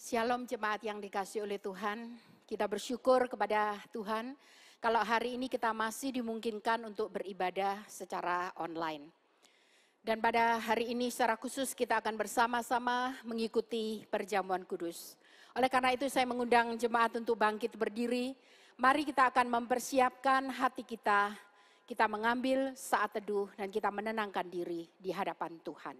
Shalom jemaat yang dikasihi oleh Tuhan, kita bersyukur kepada Tuhan kalau hari ini kita masih dimungkinkan untuk beribadah secara online. Dan pada hari ini secara khusus kita akan bersama-sama mengikuti perjamuan kudus. Oleh karena itu saya mengundang jemaat untuk bangkit berdiri, mari kita akan mempersiapkan hati kita mengambil saat teduh dan kita menenangkan diri di hadapan Tuhan.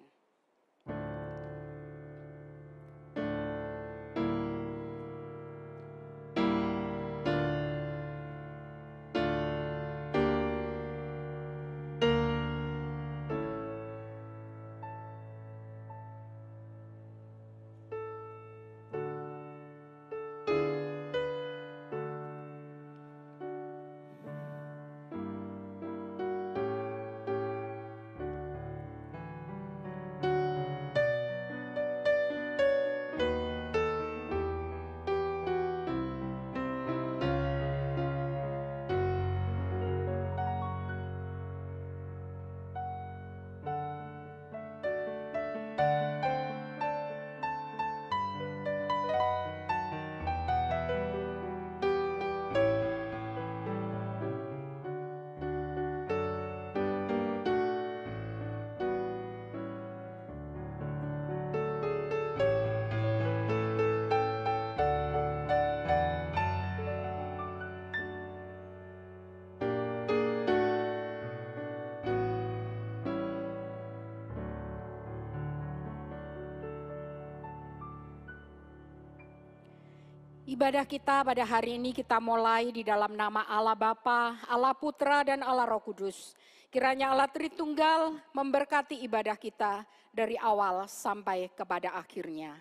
Ibadah kita pada hari ini kita mulai di dalam nama Allah Bapa, Allah Putra dan Allah Roh Kudus. Kiranya Allah Tritunggal memberkati ibadah kita dari awal sampai kepada akhirnya.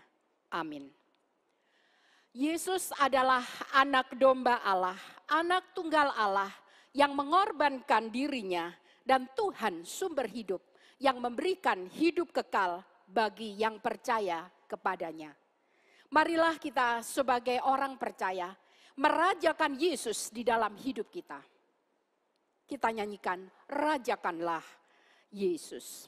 Amin. Yesus adalah anak domba Allah, anak tunggal Allah yang mengorbankan dirinya dan Tuhan sumber hidup yang memberikan hidup kekal bagi yang percaya kepadanya. Marilah kita sebagai orang percaya merajakan Yesus di dalam hidup kita. Kita nyanyikan, rajakanlah Yesus.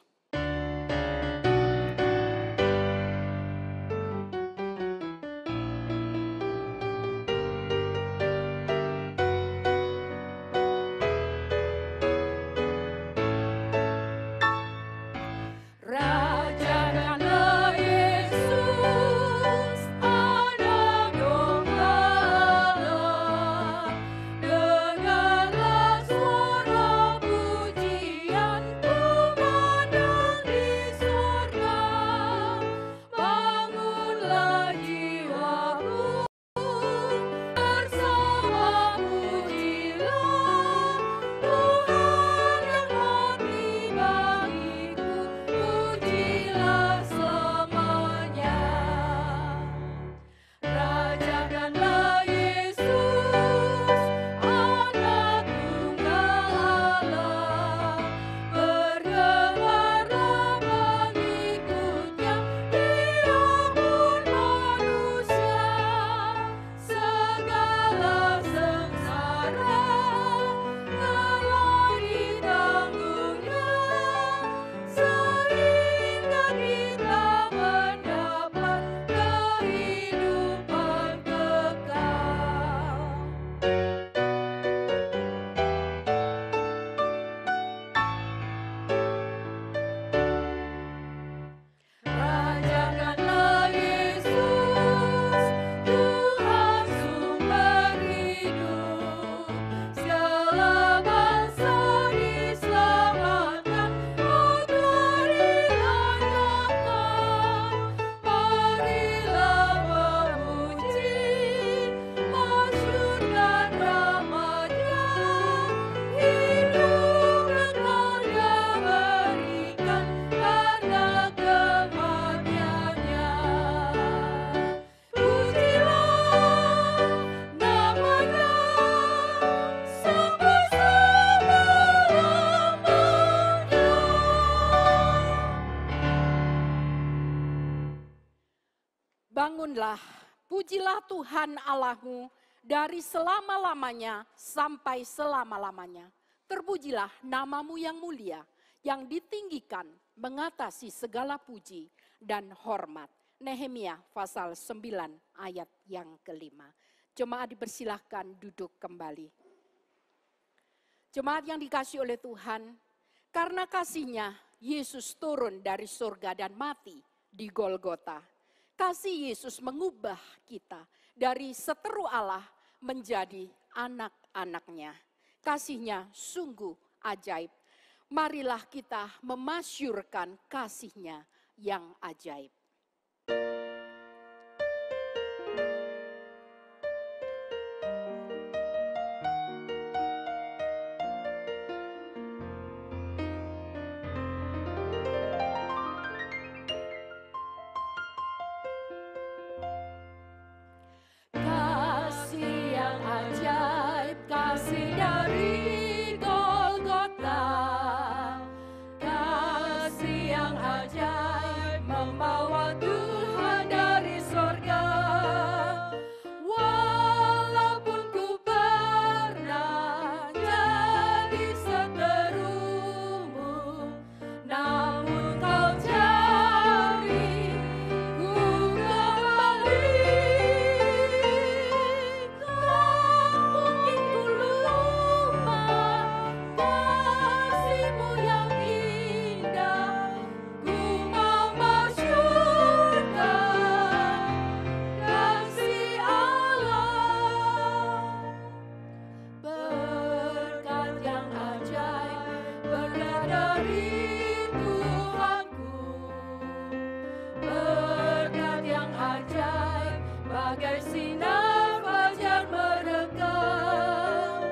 Bangunlah, pujilah Tuhan Allahmu dari selama-lamanya sampai selama-lamanya. Terpujilah namamu yang mulia, yang ditinggikan mengatasi segala puji dan hormat. Nehemia pasal 9 ayat yang kelima. Jemaat dipersilahkan duduk kembali. Jemaat yang dikasihi oleh Tuhan, karena kasih-Nya Yesus turun dari surga dan mati di Golgota. Kasih Yesus mengubah kita dari seteru Allah menjadi anak-anak-Nya. Kasih-Nya sungguh ajaib. Marilah kita memasyurkan kasih-Nya yang ajaib. Kasih yang ajaib, kasih dari Golgota. Kasih yang ajaib membawa Tuhan dari surga. Walaupun ku pernah jadi seterumu, namun kau cari ku kembali. Tak mungkin ku lupa kasih-Mu yang indah. Ku mau masyurkan kasih Allah. Berkat yang ajaib berkat dari Tuhanku. Berkat yang ajaib bagai sinar fajar merekam.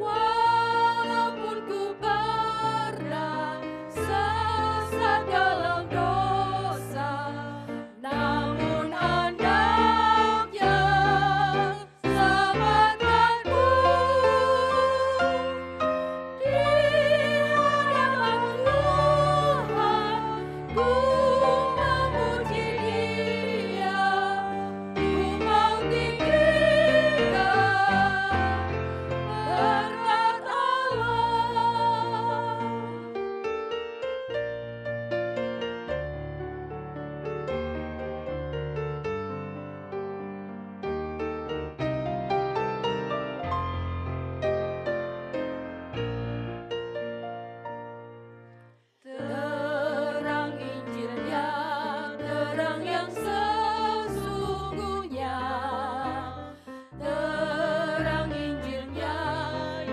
Walaupun ku pernah sesat dalam dosa, namun andaknya selamatkanku. Di hadapan Tuhan ku memuji Dia, ku mau tinggikan berkat Allah. Terang Injilnya, terang yang sesungguhnya. Terang Injilnya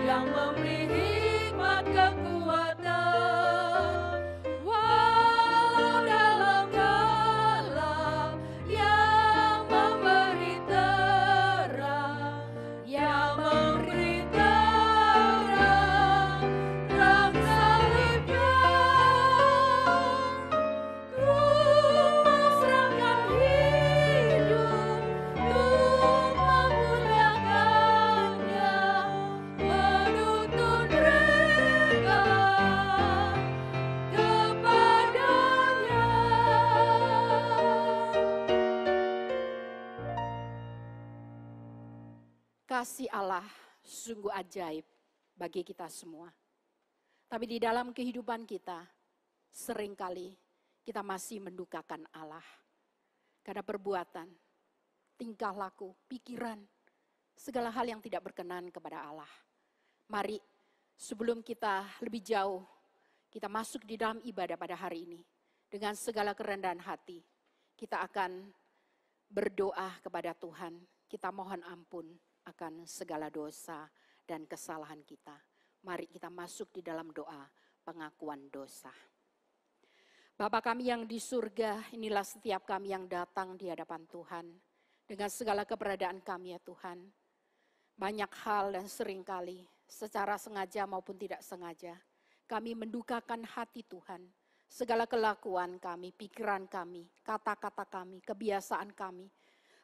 yang memberi hikmat kekuatan. Walau dalam gelap yang memberi terang, yang memberi terang, terang salibnya. Ku pasrahkan hidup untuk memuliakannya, menuntun rela kepadanya. Kasih Allah sungguh ajaib bagi kita semua. Tapi di dalam kehidupan kita, seringkali kita masih mendukakan Allah. Karena perbuatan, tingkah laku, pikiran, segala hal yang tidak berkenan kepada Allah. Mari sebelum kita lebih jauh, kita masuk di dalam ibadah pada hari ini. Dengan segala kerendahan hati, kita akan berdoa kepada Tuhan. Kita mohon ampun akan segala dosa dan kesalahan kita. Mari kita masuk di dalam doa pengakuan dosa. Bapa kami yang di surga, inilah setiap kami yang datang di hadapan Tuhan. Dengan segala keberadaan kami ya Tuhan. Banyak hal dan seringkali secara sengaja maupun tidak sengaja, kami mendukakan hati Tuhan. Segala kelakuan kami, pikiran kami, kata-kata kami, kebiasaan kami,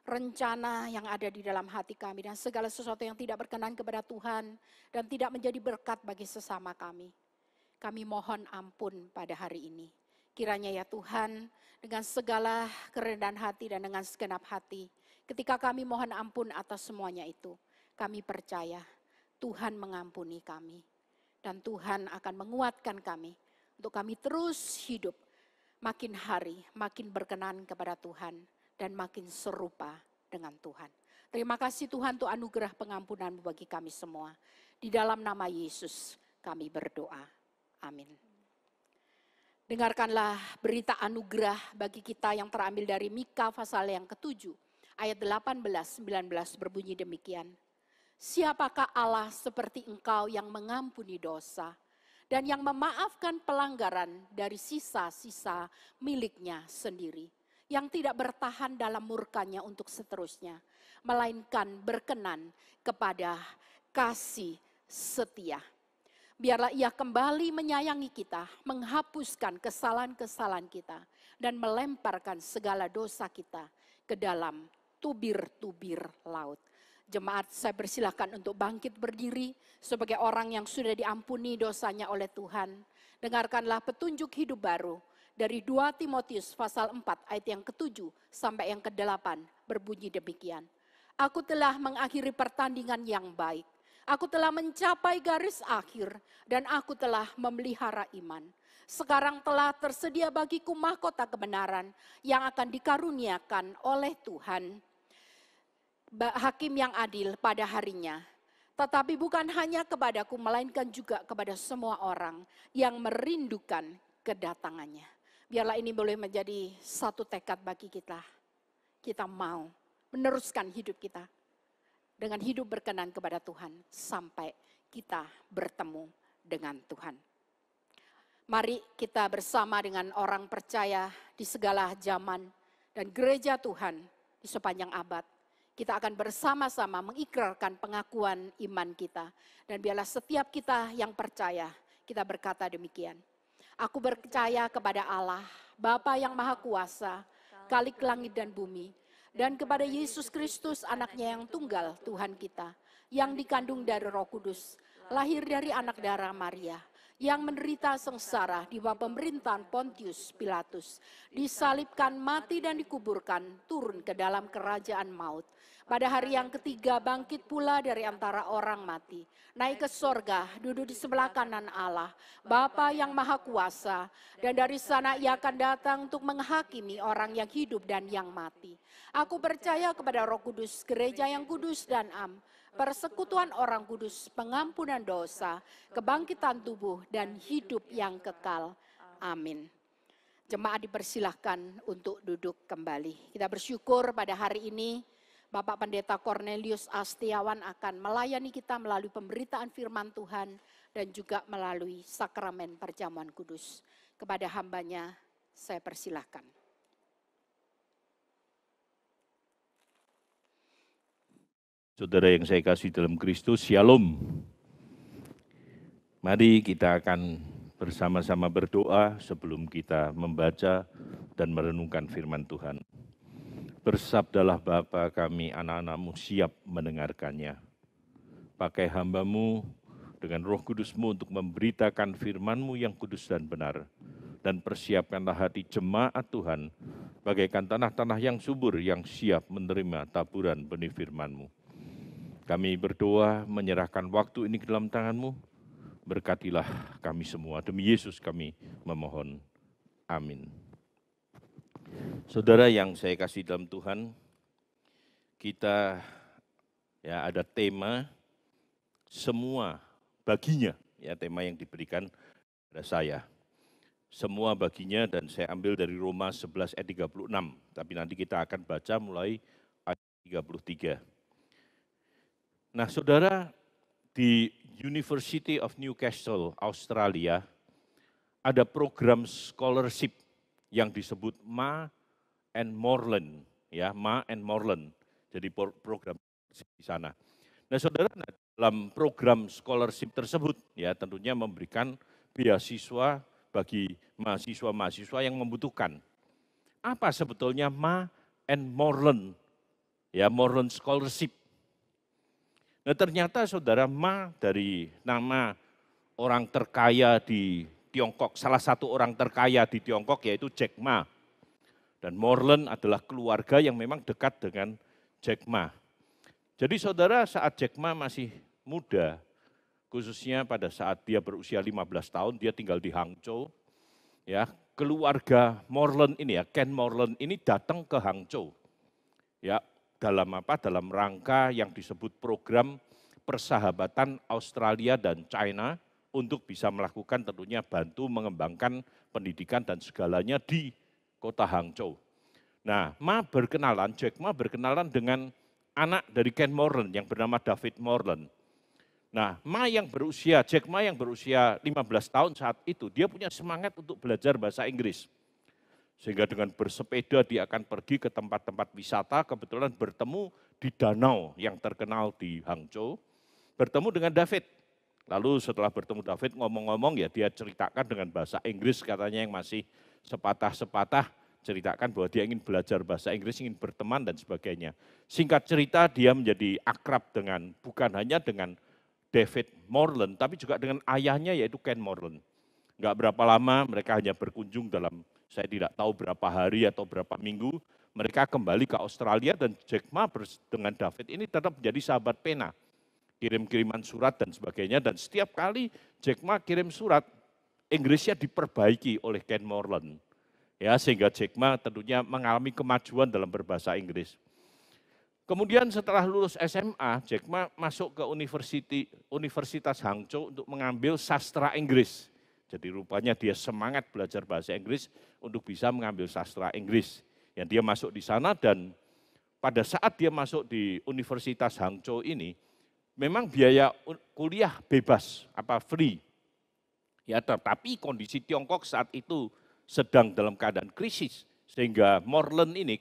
rencana yang ada di dalam hati kami, dan segala sesuatu yang tidak berkenan kepada Tuhan dan tidak menjadi berkat bagi sesama kami. Kami mohon ampun pada hari ini. Kiranya ya Tuhan, dengan segala kerendahan hati dan dengan segenap hati, ketika kami mohon ampun atas semuanya itu, kami percaya Tuhan mengampuni kami. Dan Tuhan akan menguatkan kami untuk kami terus hidup makin hari makin berkenan kepada Tuhan dan makin serupa dengan Tuhan. Terima kasih Tuhan untuk anugerah pengampunan bagi kami semua. Di dalam nama Yesus kami berdoa. Amin. Dengarkanlah berita anugerah bagi kita yang terambil dari Mika pasal yang ke-7. Ayat 18-19 berbunyi demikian. Siapakah Allah seperti engkau yang mengampuni dosa dan yang memaafkan pelanggaran dari sisa-sisa miliknya sendiri, yang tidak bertahan dalam murkanya untuk seterusnya, melainkan berkenan kepada kasih setia. Biarlah ia kembali menyayangi kita, menghapuskan kesalahan-kesalahan kita, dan melemparkan segala dosa kita ke dalam tubir-tubir laut. Jemaat, saya persilahkan untuk bangkit berdiri sebagai orang yang sudah diampuni dosanya oleh Tuhan. Dengarkanlah petunjuk hidup baru dari 2 Timotius pasal 4 ayat yang ke-7 sampai yang ke-8 berbunyi demikian. Aku telah mengakhiri pertandingan yang baik. Aku telah mencapai garis akhir dan aku telah memelihara iman. Sekarang telah tersedia bagiku mahkota kebenaran yang akan dikaruniakan oleh Tuhan, Hakim yang adil pada harinya. Tetapi bukan hanya kepadaku, melainkan juga kepada semua orang yang merindukan kedatangannya. Biarlah ini boleh menjadi satu tekad bagi kita. Kita mau meneruskan hidup kita dengan hidup berkenan kepada Tuhan sampai kita bertemu dengan Tuhan. Mari kita bersama dengan orang percaya di segala zaman dan gereja Tuhan di sepanjang abad. Kita akan bersama-sama mengikrarkan pengakuan iman kita. Dan biarlah setiap kita yang percaya, kita berkata demikian. Aku percaya kepada Allah, Bapa yang Maha Kuasa, Khalik langit dan bumi, dan kepada Yesus Kristus anaknya yang tunggal Tuhan kita, yang dikandung dari Roh Kudus, lahir dari anak darah Maria, yang menderita sengsara di bawah pemerintahan Pontius Pilatus, disalibkan, mati dan dikuburkan, turun ke dalam kerajaan maut. Pada hari yang ketiga bangkit pula dari antara orang mati, naik ke sorga, duduk di sebelah kanan Allah, Bapa yang Maha Kuasa, dan dari sana ia akan datang untuk menghakimi orang yang hidup dan yang mati. Aku percaya kepada Roh Kudus, gereja yang kudus dan am, persekutuan orang kudus, pengampunan dosa, kebangkitan tubuh, dan hidup yang kekal. Amin. Jemaat dipersilahkan untuk duduk kembali. Kita bersyukur pada hari ini, Bapak Pendeta Cornelius Astiawan akan melayani kita melalui pemberitaan firman Tuhan dan juga melalui sakramen perjamuan kudus. Kepada hambanya, saya persilahkan. Saudara yang saya kasih dalam Kristus, Shalom. Mari kita akan bersama-sama berdoa sebelum kita membaca dan merenungkan firman Tuhan. Bersabdalah Bapa kami, anak-anak-Mu siap mendengarkannya. Pakai hamba-Mu dengan Roh Kudus-Mu untuk memberitakan firman-Mu yang kudus dan benar. Dan persiapkanlah hati jemaat Tuhan bagaikan tanah-tanah yang subur yang siap menerima taburan benih firman-Mu. Kami berdoa menyerahkan waktu ini ke dalam tangan-Mu. Berkatilah kami semua. Demi Yesus kami memohon. Amin. Saudara yang saya kasih dalam Tuhan, kita ada tema semua baginya, tema yang diberikan pada saya. Semua baginya, dan saya ambil dari Roma 11 ayat 36, tapi nanti kita akan baca mulai ayat 33. Nah saudara, di University of Newcastle, Australia, ada program scholarship yang disebut Ma and Moreland, Ma and Moreland. Jadi program di sana. Nah, saudara, dalam program scholarship tersebut, tentunya memberikan beasiswa bagi mahasiswa-mahasiswa yang membutuhkan. Apa sebetulnya Ma and Moreland, Moreland Scholarship? Nah, ternyata saudara, Ma dari nama orang terkaya di Tiongkok, salah satu orang terkaya di Tiongkok yaitu Jack Ma. Dan Moreland adalah keluarga yang memang dekat dengan Jack Ma. Jadi saudara, saat Jack Ma masih muda, khususnya pada saat dia berusia 15 tahun, dia tinggal di Hangzhou, keluarga Moreland ini ya, Ken Moreland ini datang ke Hangzhou. Ya, dalam apa? Dalam rangka yang disebut program persahabatan Australia dan China untuk bisa melakukan tentunya bantu mengembangkan pendidikan dan segalanya di kota Hangzhou. Nah, Jack Ma berkenalan dengan anak dari Ken Moreland yang bernama David Moreland. Nah, Jack Ma yang berusia 15 tahun saat itu, dia punya semangat untuk belajar bahasa Inggris. Sehingga dengan bersepeda dia akan pergi ke tempat-tempat wisata, kebetulan bertemu di danau yang terkenal di Hangzhou, bertemu dengan David. Lalu setelah bertemu David ngomong-ngomong ya dia ceritakan dengan bahasa Inggris katanya yang masih sepatah-sepatah, ceritakan bahwa dia ingin belajar bahasa Inggris, ingin berteman dan sebagainya. Singkat cerita dia menjadi akrab dengan, bukan hanya dengan David Moreland, tapi juga dengan ayahnya yaitu Ken Moreland. Enggak berapa lama mereka hanya berkunjung dalam, saya tidak tahu berapa hari atau berapa minggu, mereka kembali ke Australia dan Jack Ma dengan David ini tetap menjadi sahabat pena. Kirim-kiriman surat dan sebagainya, dan setiap kali Jack Ma kirim surat, Inggrisnya diperbaiki oleh Ken Moreland. Ya, sehingga Jack Ma tentunya mengalami kemajuan dalam berbahasa Inggris. Kemudian setelah lulus SMA, Jack Ma masuk ke Universitas Hangzhou untuk mengambil sastra Inggris. Jadi rupanya dia semangat belajar bahasa Inggris untuk bisa mengambil sastra Inggris. Yang dia masuk di sana dan pada saat dia masuk di Universitas Hangzhou ini, memang biaya kuliah bebas, free. Ya, tetapi kondisi Tiongkok saat itu sedang dalam keadaan krisis. Sehingga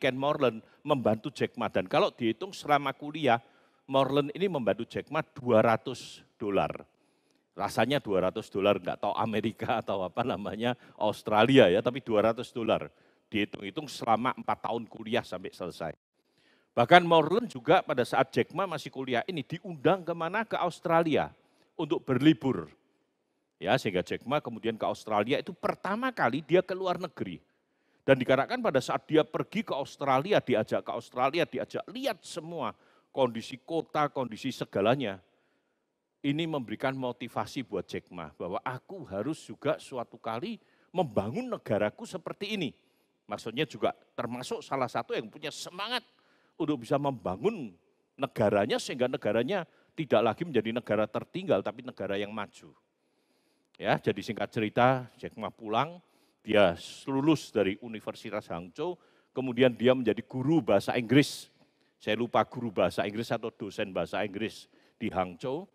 Ken Moreland membantu Jack Ma. Dan kalau dihitung selama kuliah, Moreland ini membantu Jack Ma $200. Rasanya $200, enggak tahu Amerika atau Australia ya, tapi $200. Dihitung-hitung selama 4 tahun kuliah sampai selesai. Bahkan Moreland juga pada saat Jack Ma masih kuliah ini diundang kemana? Ke Australia untuk berlibur. Ya, sehingga Jack Ma kemudian ke Australia itu pertama kali dia ke luar negeri. Dan dikatakan pada saat dia pergi ke Australia, diajak lihat semua kondisi kota, kondisi segalanya. Ini memberikan motivasi buat Jack Ma bahwa aku harus juga suatu kali membangun negaraku seperti ini. Maksudnya juga termasuk salah satu yang punya semangat untuk bisa membangun negaranya sehingga negaranya tidak lagi menjadi negara tertinggal tapi negara yang maju. Ya, jadi singkat cerita Jack Ma pulang, dia lulus dari Universitas Hangzhou, kemudian dia menjadi guru bahasa Inggris. Saya lupa guru bahasa Inggris atau dosen bahasa Inggris di Hangzhou.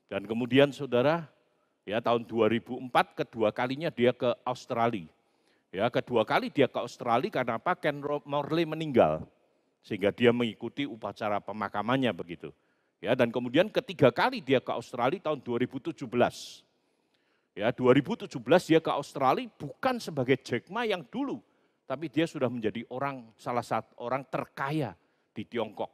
Dan kemudian saudara, ya tahun 2004 kedua kalinya dia ke Australia. Ya, kedua kali dia ke Australia karena Ken Moreland meninggal. Sehingga dia mengikuti upacara pemakamannya begitu. Ya, dan kemudian ketiga kali dia ke Australia tahun 2017. Ya, 2017 dia ke Australia bukan sebagai Jack Ma yang dulu, tapi dia sudah menjadi salah satu orang terkaya di Tiongkok.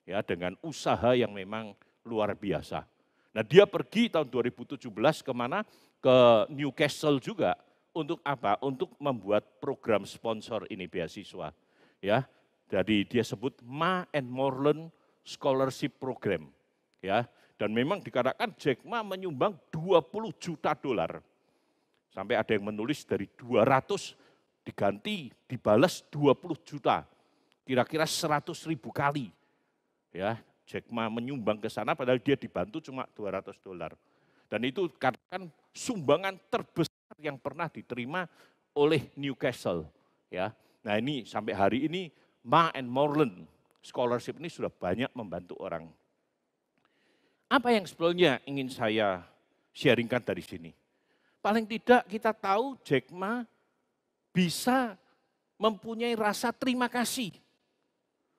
Ya, dengan usaha yang memang luar biasa. Nah, dia pergi tahun 2017 kemana? Ke Newcastle juga untuk apa? Untuk membuat program sponsor ini beasiswa. Ya. Jadi dia sebut Ma and Moreland Scholarship Program. Ya, dan memang dikatakan Jack Ma menyumbang $20 juta. Sampai ada yang menulis dari 200 dibalas 20 juta. Kira-kira 100.000 kali. Ya, Jack Ma menyumbang ke sana padahal dia dibantu cuma $200. Dan itu katakan sumbangan terbesar yang pernah diterima oleh Newcastle. Ya, nah ini sampai hari ini Ma and Moreland Scholarship ini sudah banyak membantu orang. Apa yang sebetulnya ingin saya sharingkan dari sini? Paling tidak kita tahu Jack Ma bisa mempunyai rasa terima kasih.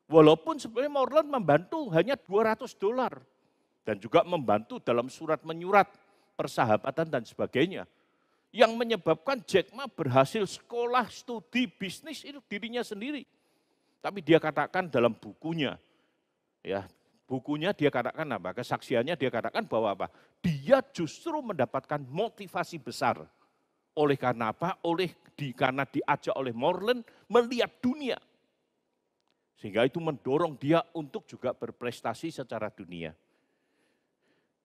Walaupun sebenarnya Moreland membantu hanya $200. Dan juga membantu dalam surat menyurat, persahabatan dan sebagainya. Yang menyebabkan Jack Ma berhasil sekolah, studi, bisnis itu dirinya sendiri. Tapi dia katakan dalam bukunya, ya bukunya dia katakan apa? Kesaksiannya dia katakan bahwa apa? Dia justru mendapatkan motivasi besar. Oleh karena apa? Karena diajak oleh Moreland melihat dunia. Sehingga itu mendorong dia untuk juga berprestasi secara dunia.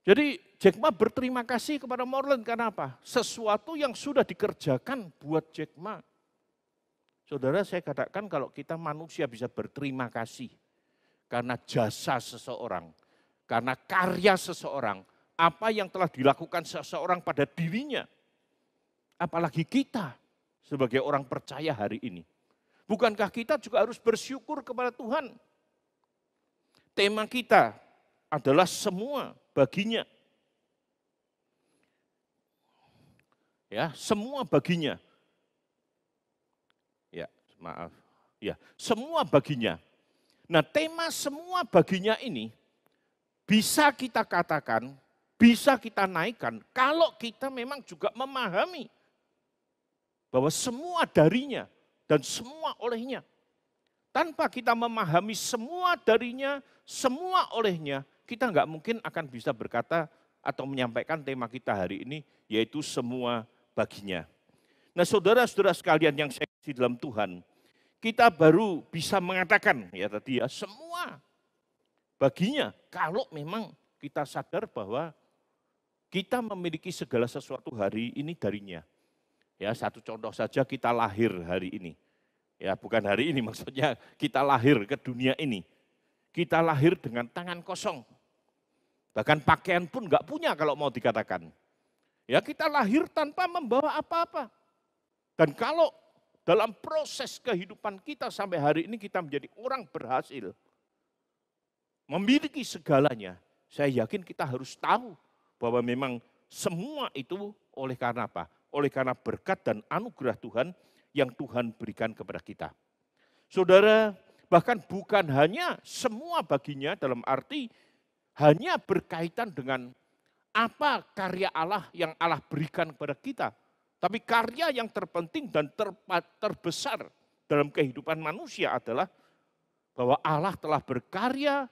Jadi Jack Ma berterima kasih kepada Moreland karena apa? Sesuatu yang sudah dikerjakan buat Jack Ma. Saudara, saya katakan kalau kita manusia bisa berterima kasih karena jasa seseorang, karena karya seseorang, apa yang telah dilakukan seseorang pada dirinya, apalagi kita sebagai orang percaya hari ini. Bukankah kita juga harus bersyukur kepada Tuhan? Tema kita adalah semua baginya. Ya, semua baginya. Ya, maaf. Ya, semua baginya. Nah, tema semua baginya ini bisa kita katakan, bisa kita naikkan kalau kita memang juga memahami bahwa semua darinya dan semua olehnya. Tanpa kita memahami semua darinya, semua olehnya, kita nggak mungkin akan bisa berkata atau menyampaikan tema kita hari ini, yaitu semua baginya. Nah, saudara-saudara sekalian yang saya kasih dalam Tuhan, kita baru bisa mengatakan ya tadi ya, semua baginya kalau memang kita sadar bahwa kita memiliki segala sesuatu hari ini darinya. Ya, satu contoh saja, kita lahir hari ini. Ya, bukan hari ini, maksudnya kita lahir ke dunia ini. Kita lahir dengan tangan kosong. Bahkan pakaian pun nggak punya kalau mau dikatakan. Ya, kita lahir tanpa membawa apa-apa. Dan kalau dalam proses kehidupan kita sampai hari ini kita menjadi orang berhasil, memiliki segalanya, saya yakin kita harus tahu bahwa memang semua itu oleh karena apa? Oleh karena berkat dan anugerah Tuhan yang Tuhan berikan kepada kita. Saudara, bahkan bukan hanya semua baginya dalam arti hanya berkaitan dengan apa karya Allah yang Allah berikan kepada kita. Tapi karya yang terpenting dan terbesar dalam kehidupan manusia adalah bahwa Allah telah berkarya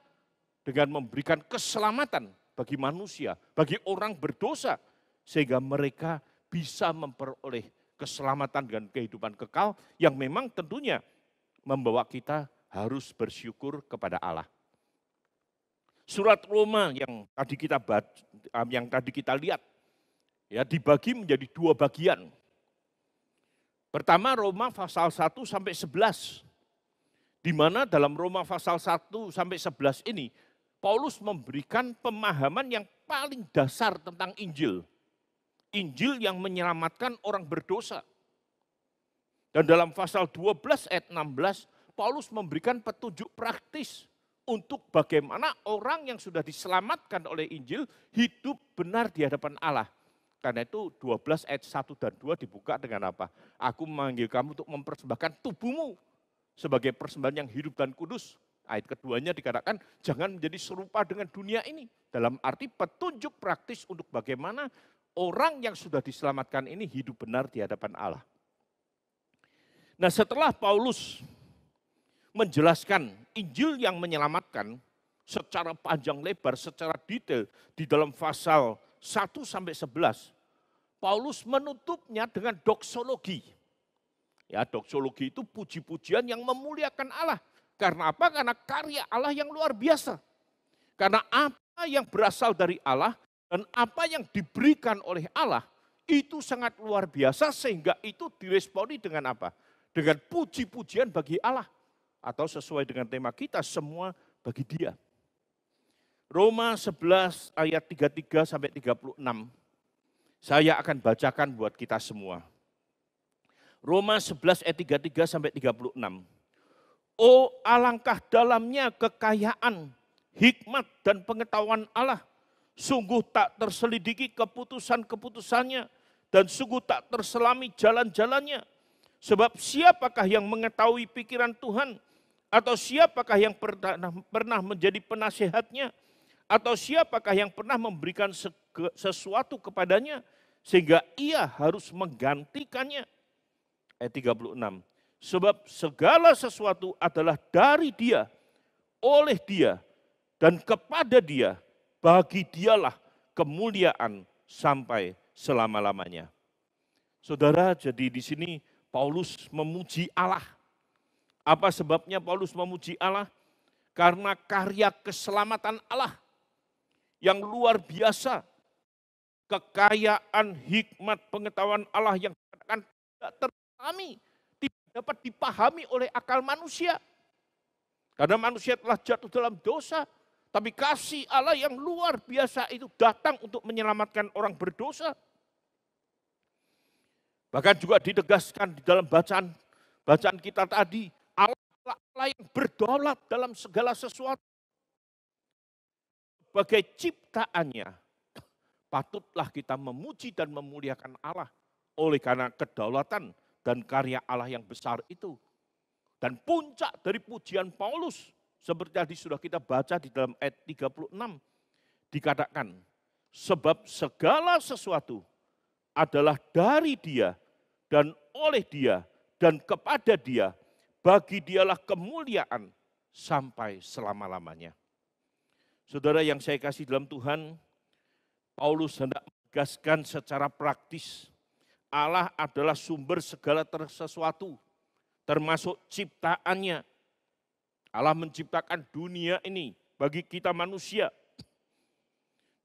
dengan memberikan keselamatan bagi manusia, bagi orang berdosa, sehingga mereka bisa memperoleh keselamatan dan kehidupan kekal yang memang tentunya membawa kita harus bersyukur kepada Allah. Surat Roma yang tadi kita lihat ya dibagi menjadi dua bagian. Pertama Roma pasal 1 sampai 11. Di mana dalam Roma pasal 1 sampai 11 ini Paulus memberikan pemahaman yang paling dasar tentang Injil. Injil yang menyelamatkan orang berdosa. Dan dalam pasal 12 ayat 16, Paulus memberikan petunjuk praktis untuk bagaimana orang yang sudah diselamatkan oleh Injil hidup benar di hadapan Allah. Karena itu 12 ayat 1 dan 2 dibuka dengan apa? Aku memanggil kamu untuk mempersembahkan tubuhmu sebagai persembahan yang hidup dan kudus. Ayat keduanya dikatakan jangan menjadi serupa dengan dunia ini. Dalam arti petunjuk praktis untuk bagaimana orang yang sudah diselamatkan ini hidup benar di hadapan Allah. Nah, setelah Paulus menjelaskan Injil yang menyelamatkan secara panjang lebar, secara detail di dalam pasal 1 sampai 11, Paulus menutupnya dengan doksologi. Ya, doksologi itu puji-pujian yang memuliakan Allah. Karena apa? Karena karya Allah yang luar biasa. Karena apa yang berasal dari Allah dan apa yang diberikan oleh Allah itu sangat luar biasa sehingga itu diresponi dengan apa? Dengan puji-pujian bagi Allah. Atau sesuai dengan tema kita, semua bagi Dia. Roma 11 ayat 33 sampai 36. Saya akan bacakan buat kita semua. Roma 11 ayat 33 sampai 36. Oh, alangkah dalamnya kekayaan, hikmat dan pengetahuan Allah. Sungguh tak terselidiki keputusan-keputusannya dan sungguh tak terselami jalan-jalannya. Sebab siapakah yang mengetahui pikiran Tuhan? Atau siapakah yang pernah menjadi penasehatnya? Atau siapakah yang pernah memberikan sesuatu kepadanya sehingga ia harus menggantikannya? Ayat 36. Sebab segala sesuatu adalah dari Dia, oleh Dia, dan kepada Dia, bagi Dialah kemuliaan sampai selama-lamanya. Saudara, jadi di sini Paulus memuji Allah. Apa sebabnya Paulus memuji Allah? Karena karya keselamatan Allah yang luar biasa, kekayaan, hikmat, pengetahuan Allah yang akan tidak terpahami, tidak dapat dipahami oleh akal manusia. Karena manusia telah jatuh dalam dosa, tapi kasih Allah yang luar biasa itu datang untuk menyelamatkan orang berdosa. Bahkan juga ditegaskan di dalam bacaan kita tadi, Allah yang berdaulat dalam segala sesuatu. Sebagai ciptaannya, patutlah kita memuji dan memuliakan Allah oleh karena kedaulatan dan karya Allah yang besar itu. Dan puncak dari pujian Paulus, seperti tadi sudah kita baca di dalam ayat 36, dikatakan, sebab segala sesuatu adalah dari Dia dan oleh Dia dan kepada Dia, bagi Dialah kemuliaan sampai selama-lamanya. Saudara yang saya kasih dalam Tuhan, Paulus hendak menegaskan secara praktis, Allah adalah sumber segala sesuatu, termasuk ciptaannya. Allah menciptakan dunia ini bagi kita manusia,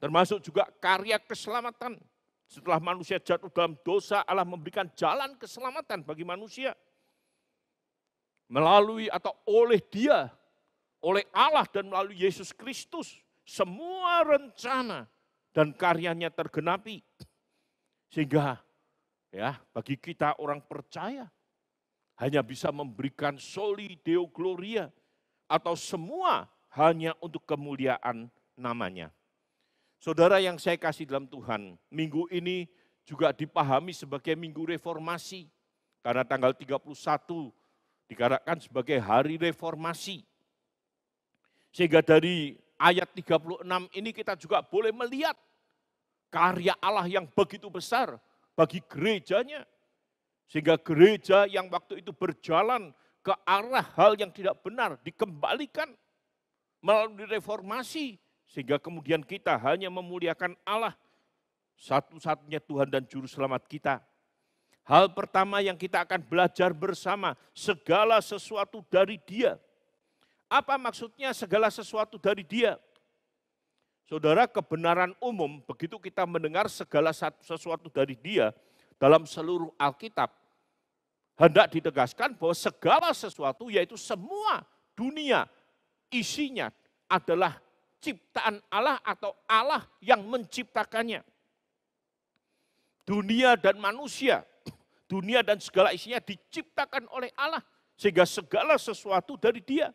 termasuk juga karya keselamatan. Setelah manusia jatuh dalam dosa, Allah memberikan jalan keselamatan bagi manusia. Melalui atau oleh Dia, oleh Allah dan melalui Yesus Kristus, semua rencana dan karyanya tergenapi. Sehingga ya bagi kita orang percaya, hanya bisa memberikan soli deo gloria, atau semua hanya untuk kemuliaan namanya. Saudara yang saya kasih dalam Tuhan, minggu ini juga dipahami sebagai minggu reformasi. Karena tanggal 31 dikatakan sebagai hari reformasi. Sehingga dari ayat 36 ini kita juga boleh melihat karya Allah yang begitu besar bagi gerejanya. Sehingga gereja yang waktu itu berjalan ke arah hal yang tidak benar dikembalikan melalui reformasi. Sehingga kemudian kita hanya memuliakan Allah, satu-satunya Tuhan dan Juru Selamat kita. Hal pertama yang kita akan belajar bersama, segala sesuatu dari Dia. Apa maksudnya segala sesuatu dari Dia? Saudara, kebenaran umum begitu kita mendengar segala sesuatu dari Dia dalam seluruh Alkitab, hendak ditegaskan bahwa segala sesuatu yaitu semua dunia isinya adalah ciptaan Allah atau Allah yang menciptakannya. Dunia dan manusia, dunia dan segala isinya diciptakan oleh Allah sehingga segala sesuatu dari Dia.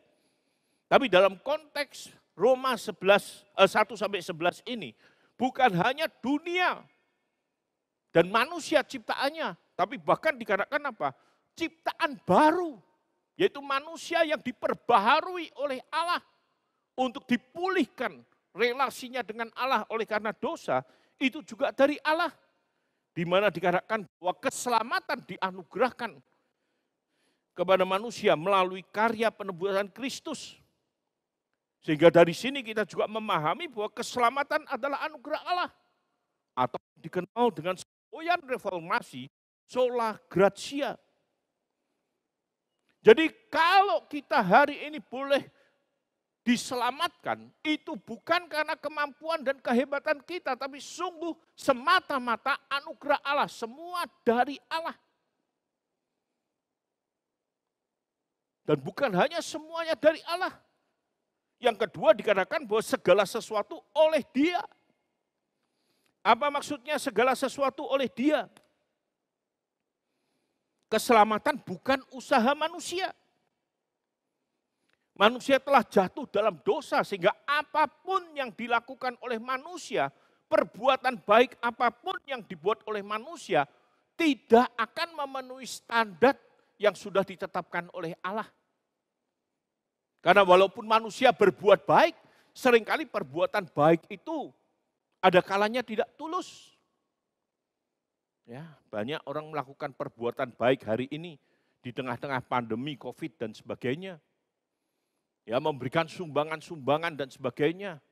Tapi dalam konteks Roma 1-11 ini, bukan hanya dunia dan manusia ciptaannya, tapi bahkan dikatakan apa? Ciptaan baru, yaitu manusia yang diperbaharui oleh Allah untuk dipulihkan relasinya dengan Allah oleh karena dosa, itu juga dari Allah. Di mana dikatakan bahwa keselamatan dianugerahkan kepada manusia melalui karya penebusan Kristus. Sehingga dari sini kita juga memahami bahwa keselamatan adalah anugerah Allah. Atau dikenal dengan semboyan reformasi, sola gratia. Jadi kalau kita hari ini boleh diselamatkan, itu bukan karena kemampuan dan kehebatan kita, tapi sungguh semata-mata anugerah Allah, semua dari Allah. Dan bukan hanya semuanya dari Allah. Yang kedua dikatakan bahwa segala sesuatu oleh Dia. Apa maksudnya segala sesuatu oleh Dia? Keselamatan bukan usaha manusia. Manusia telah jatuh dalam dosa sehingga apapun yang dilakukan oleh manusia, perbuatan baik apapun yang dibuat oleh manusia, tidak akan memenuhi standar yang sudah ditetapkan oleh Allah. Karena walaupun manusia berbuat baik, seringkali perbuatan baik itu ada kalanya tidak tulus. Ya, banyak orang melakukan perbuatan baik hari ini di tengah-tengah pandemi COVID dan sebagainya. Ya, memberikan sumbangan-sumbangan dan sebagainya.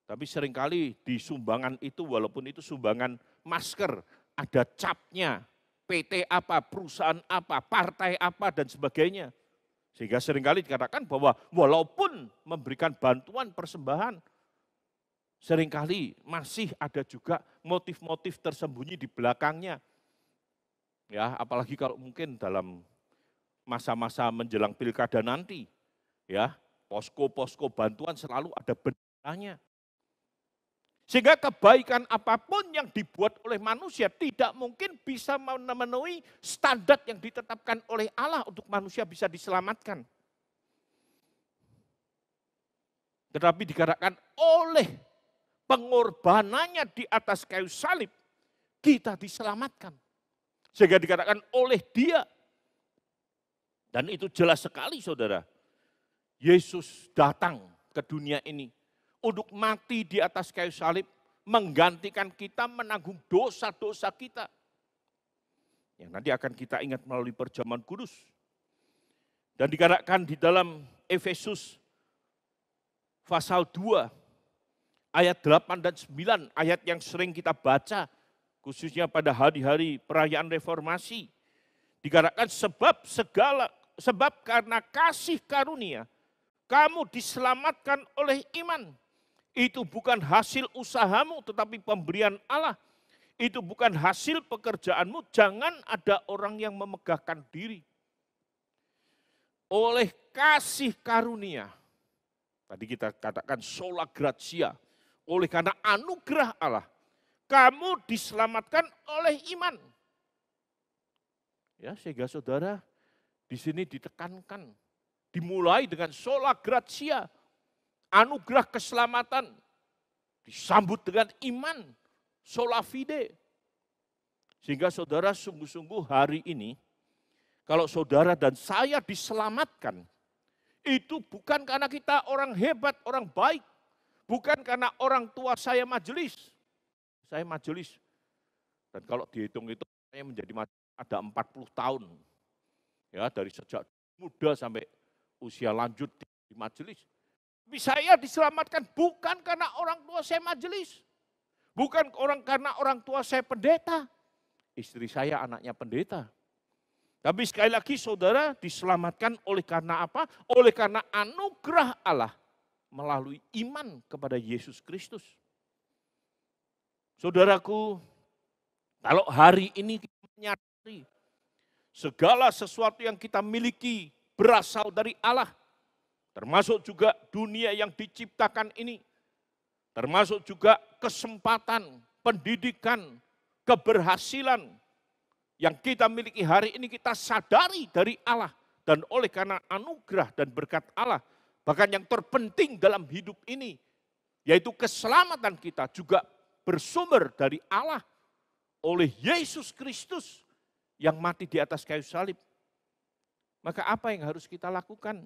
Tapi seringkali di sumbangan itu, walaupun itu sumbangan masker, ada capnya, PT apa, perusahaan apa, partai apa, dan sebagainya. Sehingga seringkali dikatakan bahwa walaupun memberikan bantuan persembahan, seringkali masih ada juga motif-motif tersembunyi di belakangnya. Ya, apalagi kalau mungkin dalam masa-masa menjelang pilkada nanti, ya, posko-posko bantuan selalu ada benderanya. Sehingga kebaikan apapun yang dibuat oleh manusia tidak mungkin bisa memenuhi standar yang ditetapkan oleh Allah untuk manusia bisa diselamatkan. Tetapi dikatakan oleh pengorbanannya di atas kayu salib, kita diselamatkan. Sehingga dikatakan oleh Dia. Dan itu jelas sekali saudara. Yesus datang ke dunia ini untuk mati di atas kayu salib, menggantikan kita menanggung dosa-dosa kita. Yang nanti akan kita ingat melalui perjamuan kudus. Dan dikatakan di dalam Efesus pasal 2, ayat 8 dan 9, ayat yang sering kita baca, khususnya pada hari-hari perayaan reformasi. Dikatakan sebab karena kasih karunia, kamu diselamatkan oleh iman. Itu bukan hasil usahamu, tetapi pemberian Allah. Itu bukan hasil pekerjaanmu, jangan ada orang yang memegahkan diri. Oleh kasih karunia, tadi kita katakan sola gratia, oleh karena anugerah Allah, kamu diselamatkan oleh iman. Ya, sehingga saudara di sini ditekankan, dimulai dengan sola gratia, anugerah keselamatan, disambut dengan iman, sola fide. Sehingga saudara sungguh-sungguh hari ini, kalau saudara dan saya diselamatkan, itu bukan karena kita orang hebat, orang baik, bukan karena orang tua saya majelis. Saya majelis, dan kalau dihitung-hitung saya menjadi ada 40 tahun. Ya, dari sejak muda sampai usia lanjut di majelis. Tapi saya diselamatkan bukan karena orang tua saya majelis. Bukan karena orang tua saya pendeta. Istri saya anaknya pendeta. Tapi sekali lagi saudara diselamatkan oleh karena apa? Oleh karena anugerah Allah melalui iman kepada Yesus Kristus. Saudaraku, kalau hari ini kita menyadari segala sesuatu yang kita miliki berasal dari Allah. Termasuk juga dunia yang diciptakan ini. Termasuk juga kesempatan, pendidikan, keberhasilan yang kita miliki hari ini kita sadari dari Allah. Dan oleh karena anugerah dan berkat Allah, bahkan yang terpenting dalam hidup ini, yaitu keselamatan kita juga bersumber dari Allah oleh Yesus Kristus yang mati di atas kayu salib. Maka apa yang harus kita lakukan?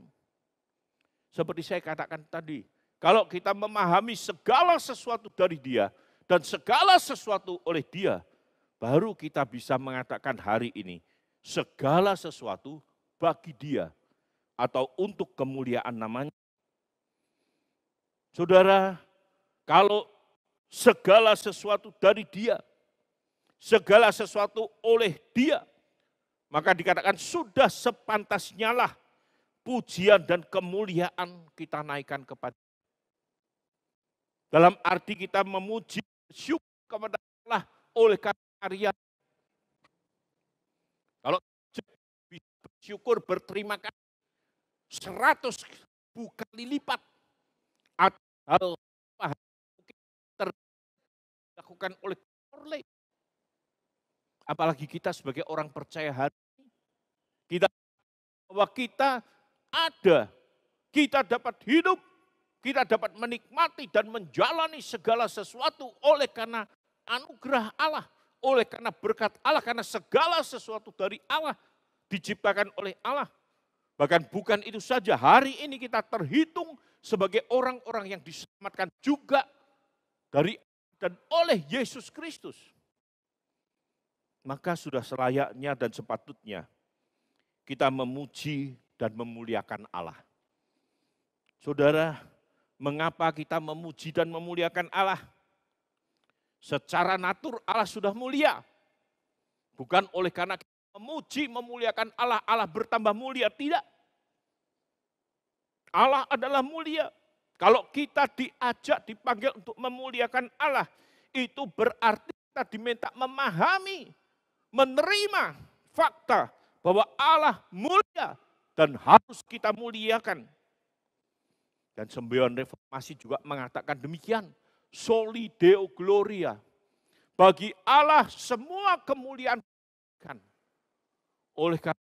Seperti saya katakan tadi, kalau kita memahami segala sesuatu dari Dia dan segala sesuatu oleh Dia, baru kita bisa mengatakan hari ini, segala sesuatu bagi Dia atau untuk kemuliaan namanya. Saudara, kalau segala sesuatu dari Dia, segala sesuatu oleh Dia, maka dikatakan sudah sepantasnya lah pujian dan kemuliaan kita naikkan kepada dalam arti kita memuji syukur kepada Allah oleh karya. Kalau bersyukur berterima kasih 100.000 kali lipat atau hal dilakukan oleh orang. Apalagi kita sebagai orang percaya hari ini, kita bahwa kita ada, kita dapat hidup, kita dapat menikmati dan menjalani segala sesuatu oleh karena anugerah Allah, oleh karena berkat Allah, karena segala sesuatu dari Allah diciptakan oleh Allah. Bahkan bukan itu saja, hari ini kita terhitung sebagai orang-orang yang diselamatkan juga dari dan oleh Yesus Kristus. Maka sudah selayaknya dan sepatutnya kita memuji dan memuliakan Allah. Saudara, mengapa kita memuji dan memuliakan Allah? Secara natur Allah sudah mulia. Bukan oleh karena kita memuji, memuliakan Allah, Allah bertambah mulia, tidak. Allah adalah mulia. Kalau kita diajak, dipanggil untuk memuliakan Allah, itu berarti kita diminta memahami, menerima fakta bahwa Allah mulia dan harus kita muliakan. Dan semboyan reformasi juga mengatakan demikian. Soli Deo Gloria. Bagi Allah semua kemuliaan kan. Oleh karena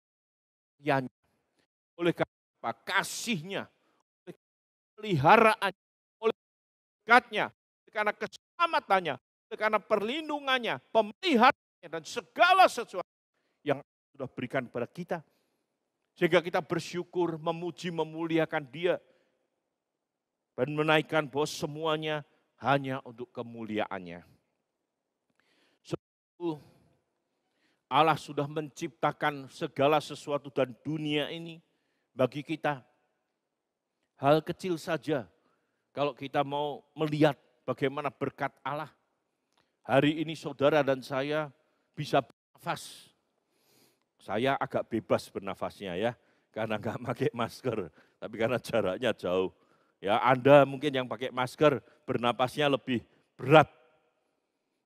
oleh karena kasihnya, oleh peliharaannya, oleh berkatnya, oleh karena keselamatannya, oleh karena perlindungannya, pemeliharaannya, dan segala sesuatu yang sudah berikan kepada kita. Sehingga kita bersyukur, memuji, memuliakan Dia, dan menaikkan bahwa semuanya hanya untuk kemuliaannya. Allah sudah menciptakan segala sesuatu dan dunia ini bagi kita. Hal kecil saja kalau kita mau melihat bagaimana berkat Allah. Hari ini saudara dan saya bisa bernafas. Saya agak bebas bernafasnya ya, karena nggak pakai masker, tapi karena jaraknya jauh. Ya, Anda mungkin yang pakai masker bernapasnya lebih berat.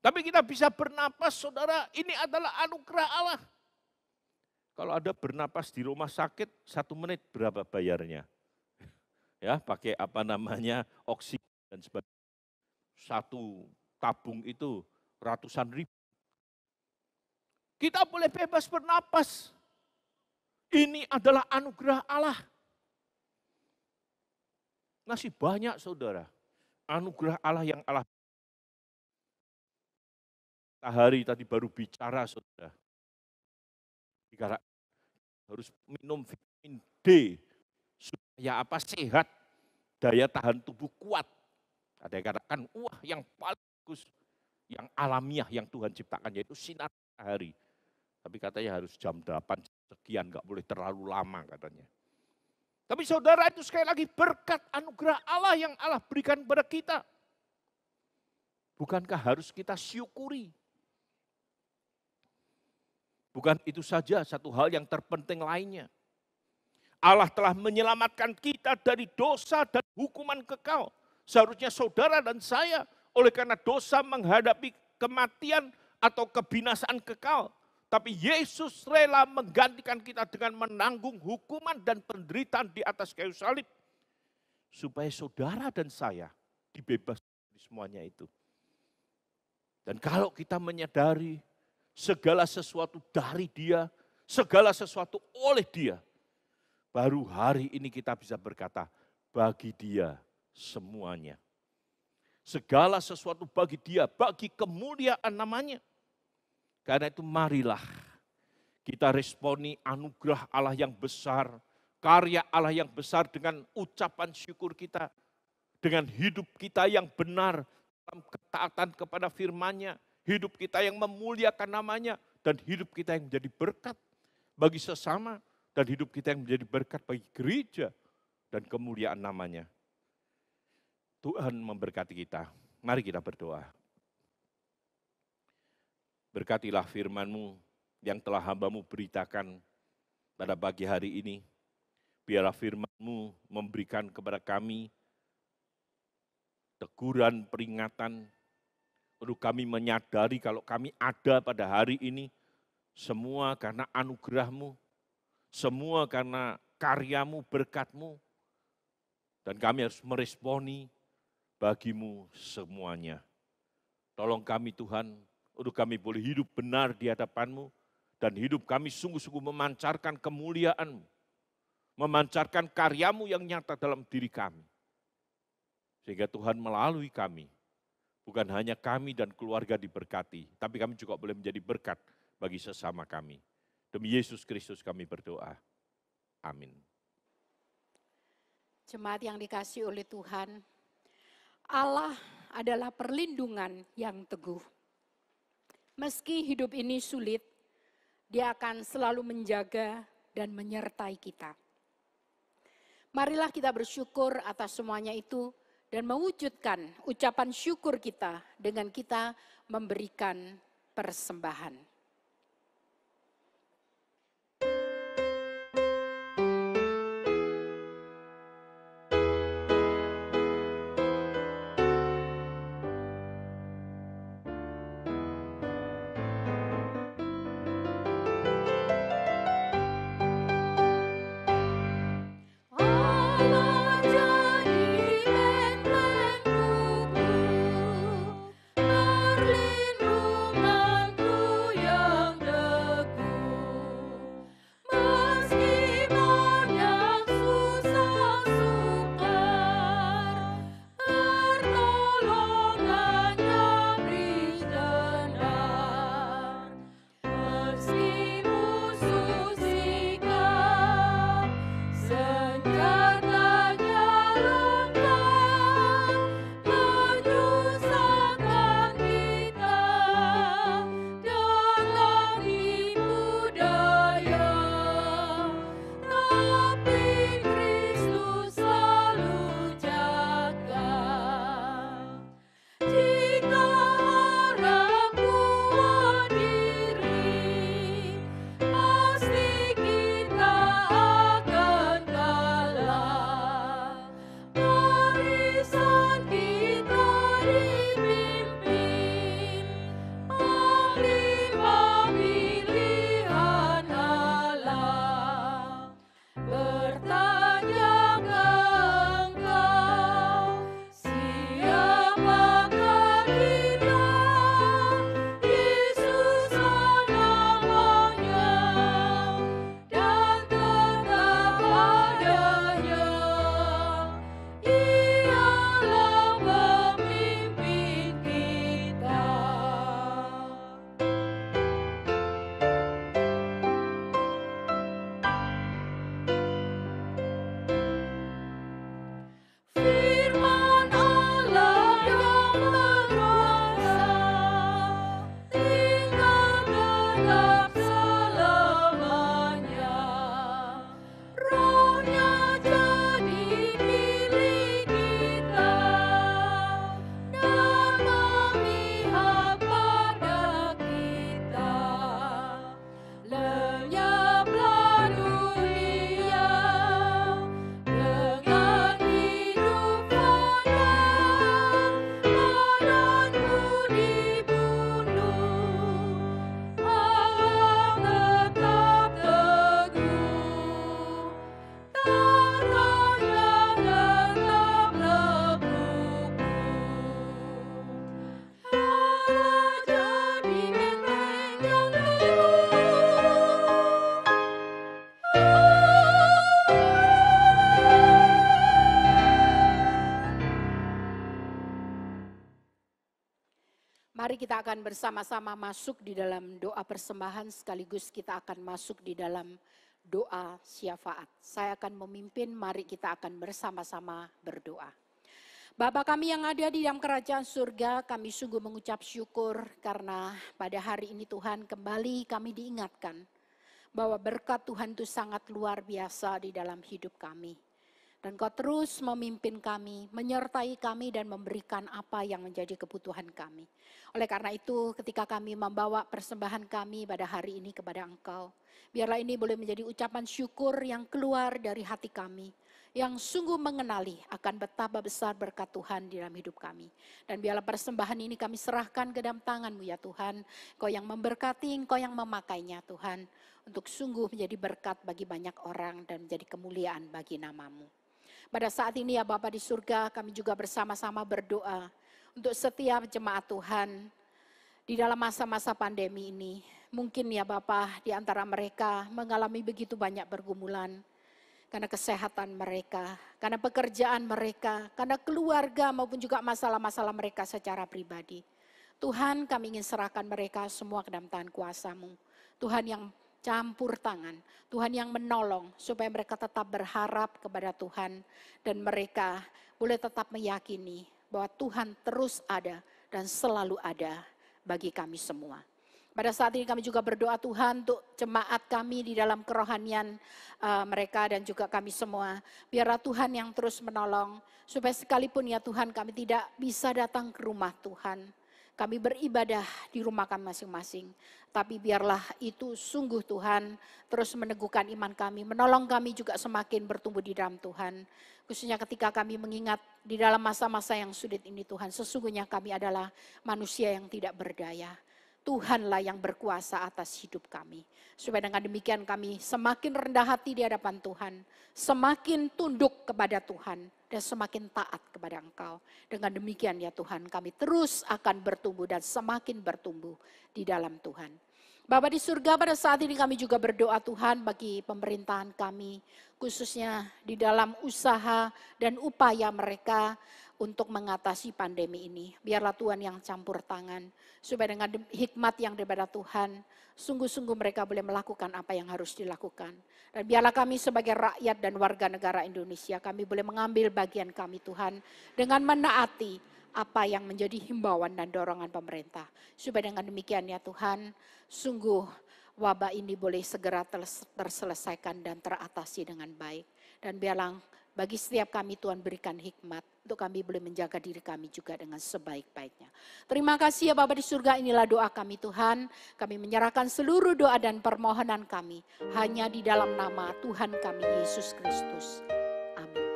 Tapi kita bisa bernapas, saudara, ini adalah anugerah Allah. Kalau Anda bernapas di rumah sakit, 1 menit berapa bayarnya? Ya, pakai oksigen dan sebagainya. 1 tabung itu ratusan ribu. Kita boleh bebas bernapas. Ini adalah anugerah Allah. Masih banyak saudara, anugerah Allah yang Allah. Hari tadi baru bicara saudara, harus minum vitamin D supaya sehat, daya tahan tubuh kuat. Ada yang katakan, wah yang paling bagus, yang alamiah yang Tuhan ciptakan, yaitu sinar matahari. Tapi katanya harus jam 8 sekian, nggak boleh terlalu lama katanya. Tapi saudara, itu sekali lagi berkat anugerah Allah yang Allah berikan kepada kita. Bukankah harus kita syukuri? Bukan itu saja, satu hal yang terpenting lainnya. Allah telah menyelamatkan kita dari dosa dan hukuman kekal. Seharusnya saudara dan saya oleh karena dosa menghadapi kematian atau kebinasaan kekal. Tapi Yesus rela menggantikan kita dengan menanggung hukuman dan penderitaan di atas kayu salib. Supaya saudara dan saya dibebaskan dari semuanya itu. Dan kalau kita menyadari segala sesuatu dari Dia, segala sesuatu oleh Dia, baru hari ini kita bisa berkata, bagi Dia semuanya. Segala sesuatu bagi Dia, bagi kemuliaan namanya. Karena itu marilah kita responi anugerah Allah yang besar, karya Allah yang besar dengan ucapan syukur kita, dengan hidup kita yang benar, dalam ketaatan kepada firman-Nya, hidup kita yang memuliakan namanya, dan hidup kita yang menjadi berkat bagi sesama, dan hidup kita yang menjadi berkat bagi gereja, dan kemuliaan namanya. Tuhan memberkati kita. Mari kita berdoa. Berkatilah firman-Mu yang telah hamba-Mu beritakan pada pagi hari ini. Biarlah firman-Mu memberikan kepada kami teguran, peringatan, untuk kami menyadari kalau kami ada pada hari ini, semua karena anugerah-Mu, semua karena karya-Mu, berkat-Mu, dan kami harus meresponi bagi-Mu semuanya. Tolong kami Tuhan, untuk kami boleh hidup benar di hadapan-Mu, dan hidup kami sungguh-sungguh memancarkan kemuliaan-Mu, memancarkan karya-Mu yang nyata dalam diri kami. Sehingga Tuhan melalui kami, bukan hanya kami dan keluarga diberkati, tapi kami juga boleh menjadi berkat bagi sesama kami. Demi Yesus Kristus kami berdoa. Amin. Jemaat yang dikasihi oleh Tuhan, Allah adalah perlindungan yang teguh. Meski hidup ini sulit, Dia akan selalu menjaga dan menyertai kita. Marilah kita bersyukur atas semuanya itu dan mewujudkan ucapan syukur kita dengan kita memberikan persembahan. Mari kita akan bersama-sama masuk di dalam doa persembahan sekaligus kita akan masuk di dalam doa syafaat. Saya akan memimpin, mari kita akan bersama-sama berdoa. Bapa kami yang ada di dalam kerajaan surga, kami sungguh mengucap syukur karena pada hari ini Tuhan kembali kami diingatkan bahwa berkat Tuhan itu sangat luar biasa di dalam hidup kami. Dan Kau terus memimpin kami, menyertai kami dan memberikan apa yang menjadi kebutuhan kami. Oleh karena itu ketika kami membawa persembahan kami pada hari ini kepada Engkau, biarlah ini boleh menjadi ucapan syukur yang keluar dari hati kami, yang sungguh mengenali akan betapa besar berkat Tuhan di dalam hidup kami. Dan biarlah persembahan ini kami serahkan ke dalam tangan-Mu ya Tuhan. Kau yang memberkati, Kau yang memakainya Tuhan, untuk sungguh menjadi berkat bagi banyak orang dan menjadi kemuliaan bagi nama-Mu. Pada saat ini ya Bapa di surga, kami juga bersama-sama berdoa untuk setiap jemaat Tuhan di dalam masa-masa pandemi ini. Mungkin ya Bapa di antara mereka mengalami begitu banyak pergumulan karena kesehatan mereka, karena pekerjaan mereka, karena keluarga maupun juga masalah-masalah mereka secara pribadi. Tuhan, kami ingin serahkan mereka semua ke dalam tangan kuasa-Mu. Tuhan yang campur tangan, Tuhan yang menolong supaya mereka tetap berharap kepada Tuhan dan mereka boleh tetap meyakini bahwa Tuhan terus ada dan selalu ada bagi kami semua. Pada saat ini kami juga berdoa Tuhan untuk jemaat kami di dalam kerohanian mereka dan juga kami semua. Biarlah Tuhan yang terus menolong supaya sekalipun ya Tuhan kami tidak bisa datang ke rumah Tuhan. Kami beribadah di rumah kami masing-masing. Tapi biarlah itu sungguh Tuhan terus meneguhkan iman kami. Menolong kami juga semakin bertumbuh di dalam Tuhan. Khususnya ketika kami mengingat di dalam masa-masa yang sulit ini Tuhan. Sesungguhnya kami adalah manusia yang tidak berdaya. Tuhanlah yang berkuasa atas hidup kami. Supaya dengan demikian kami semakin rendah hati di hadapan Tuhan. Semakin tunduk kepada Tuhan. Dan semakin taat kepada Engkau. Dengan demikian ya Tuhan kami terus akan bertumbuh dan semakin bertumbuh di dalam Tuhan. Bapa di surga, pada saat ini kami juga berdoa Tuhan bagi pemerintahan kami. Khususnya di dalam usaha dan upaya mereka untuk mengatasi pandemi ini. Biarlah Tuhan yang campur tangan. Supaya dengan hikmat yang daripada Tuhan, sungguh-sungguh mereka boleh melakukan apa yang harus dilakukan. Dan biarlah kami sebagai rakyat dan warga negara Indonesia, kami boleh mengambil bagian kami Tuhan dengan menaati apa yang menjadi himbauan dan dorongan pemerintah. Supaya dengan demikian ya Tuhan, sungguh wabah ini boleh segera terselesaikan dan teratasi dengan baik. Dan biarlah bagi setiap kami Tuhan berikan hikmat untuk kami boleh menjaga diri kami juga dengan sebaik-baiknya. Terima kasih ya Bapa di surga, inilah doa kami Tuhan. Kami menyerahkan seluruh doa dan permohonan kami hanya di dalam nama Tuhan kami Yesus Kristus. Amin.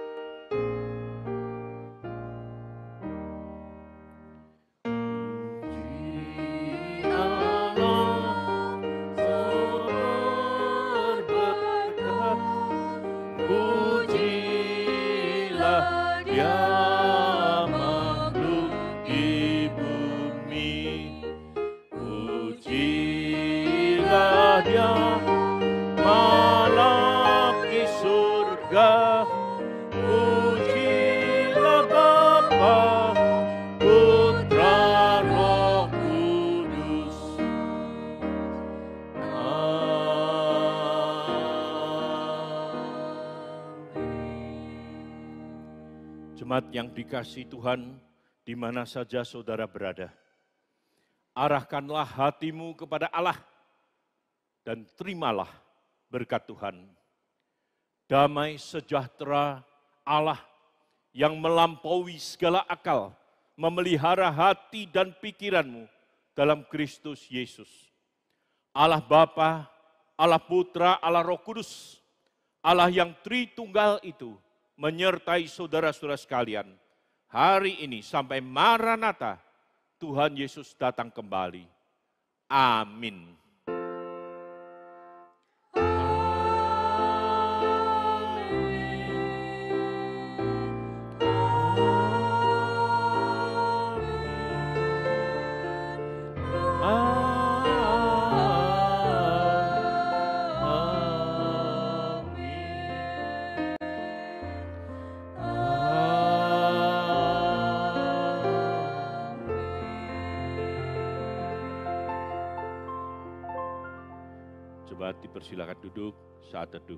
Jemaat yang dikasihi Tuhan, di mana saja saudara berada, arahkanlah hatimu kepada Allah dan terimalah berkat Tuhan. Damai sejahtera Allah yang melampaui segala akal, memelihara hati dan pikiranmu dalam Kristus Yesus. Allah Bapa, Allah Putra, Allah Roh Kudus, Allah yang Tritunggal itu, menyertai saudara-saudara sekalian, hari ini sampai Maranatha, Tuhan Yesus datang kembali. Amin. Jemaat dipersilakan duduk saat teduh.